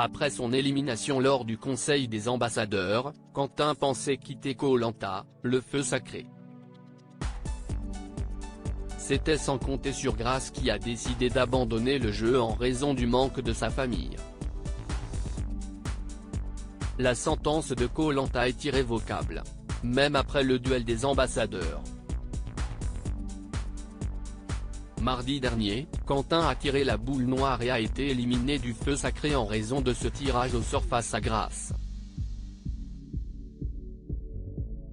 Après son élimination lors du Conseil des ambassadeurs, Quentin pensait quitter Koh-Lanta, le feu sacré. C'était sans compter sur Grace qui a décidé d'abandonner le jeu en raison du manque de sa famille. La sentence de Koh-Lanta est irrévocable, même après le duel des ambassadeurs. Mardi dernier, Quentin a tiré la boule noire et a été éliminé du feu sacré en raison de ce tirage au sort face à Grace.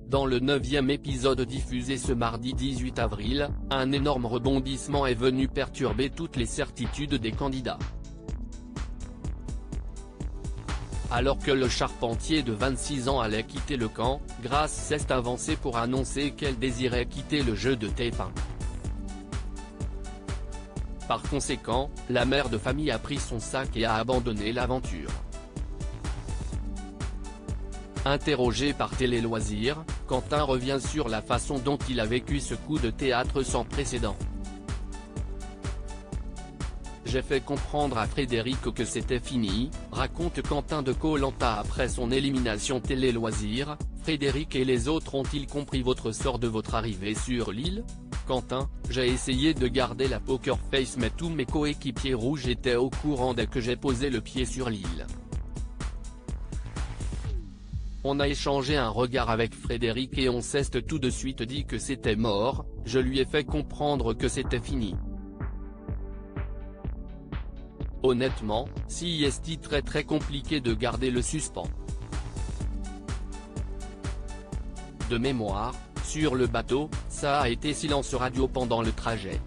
Dans le 9e épisode diffusé ce mardi 18 avril, un énorme rebondissement est venu perturber toutes les certitudes des candidats. Alors que le charpentier de 26 ans allait quitter le camp, Grace s'est avancée pour annoncer qu'elle désirait quitter le jeu de TF1. Par conséquent, la mère de famille a pris son sac et a abandonné l'aventure. Interrogé par Télé Loisirs, Quentin revient sur la façon dont il a vécu ce coup de théâtre sans précédent. J'ai fait comprendre à Frédéric que c'était fini, raconte Quentin de Koh-Lanta après son élimination Télé Loisirs. Frédéric et les autres ont-ils compris votre sort de votre arrivée sur l'île ? Quentin, j'ai essayé de garder la poker face mais tous mes coéquipiers rouges étaient au courant dès que j'ai posé le pied sur l'île. On a échangé un regard avec Frédéric et on s'est tout de suite dit que c'était mort, je lui ai fait comprendre que c'était fini. Honnêtement, c'est très compliqué de garder le suspens. De mémoire, sur le bateau, ça a été silence radio pendant le trajet.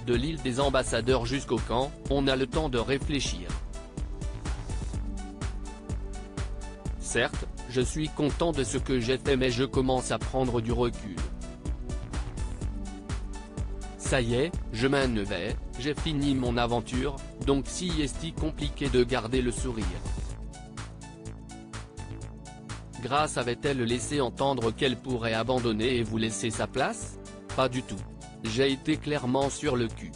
De l'île des ambassadeurs jusqu'au camp, on a le temps de réfléchir. Certes, je suis content de ce que j'ai fait mais je commence à prendre du recul. Ça y est, je m'en vais, j'ai fini mon aventure, donc c'est compliqué de garder le sourire. Grace avait-elle laissé entendre qu'elle pourrait abandonner et vous laisser sa place ? Pas du tout. J'ai été clairement sur le cul.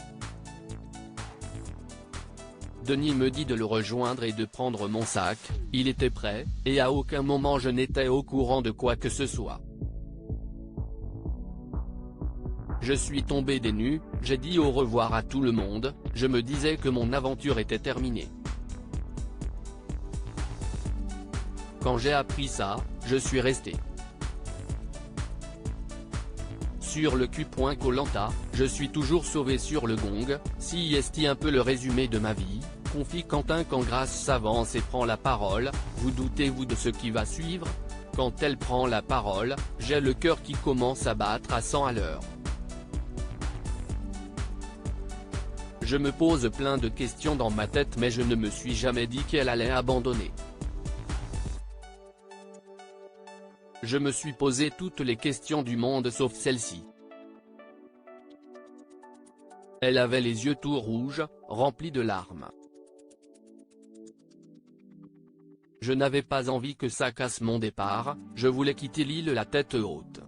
Denis me dit de le rejoindre et de prendre mon sac, il était prêt, et à aucun moment je n'étais au courant de quoi que ce soit. Je suis tombé des nues, j'ai dit au revoir à tout le monde, je me disais que mon aventure était terminée. Quand j'ai appris ça, je suis resté sur le cul. Koh-Lanta, je suis toujours sauvé sur le gong, c'est un peu le résumé de ma vie, confie Quentin quand Grace s'avance et prend la parole. Vous doutez-vous de ce qui va suivre ? Quand elle prend la parole, j'ai le cœur qui commence à battre à 100 à l'heure. Je me pose plein de questions dans ma tête mais je ne me suis jamais dit qu'elle allait abandonner. Je me suis posé toutes les questions du monde sauf celle-ci. Elle avait les yeux tout rouges, remplis de larmes. Je n'avais pas envie que ça casse mon départ, je voulais quitter l'île la tête haute.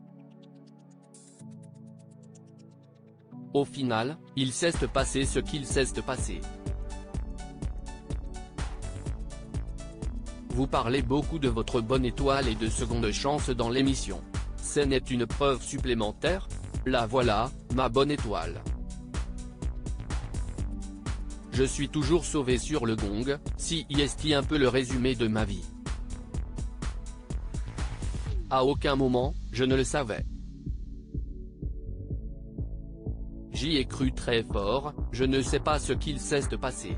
Au final, il s'est passé ce qu'il s'est passé. Vous parlez beaucoup de votre bonne étoile et de seconde chance dans l'émission. Ce n'est une preuve supplémentaire ? La voilà, ma bonne étoile. Je suis toujours sauvé sur le gong, c'est un peu le résumé de ma vie. À aucun moment, je ne le savais. J'y ai cru très fort, je ne sais pas ce qu'il s'est passé.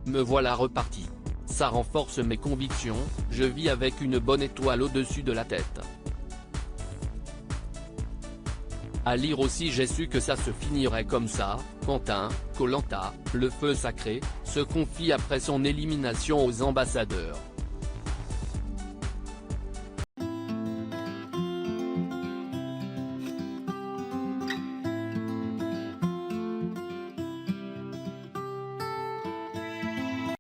Me voilà reparti. Ça renforce mes convictions, je vis avec une bonne étoile au-dessus de la tête. À lire aussi j'ai su que ça se finirait comme ça. Quentin, Koh-Lanta, le feu sacré, se confie après son élimination aux ambassadeurs.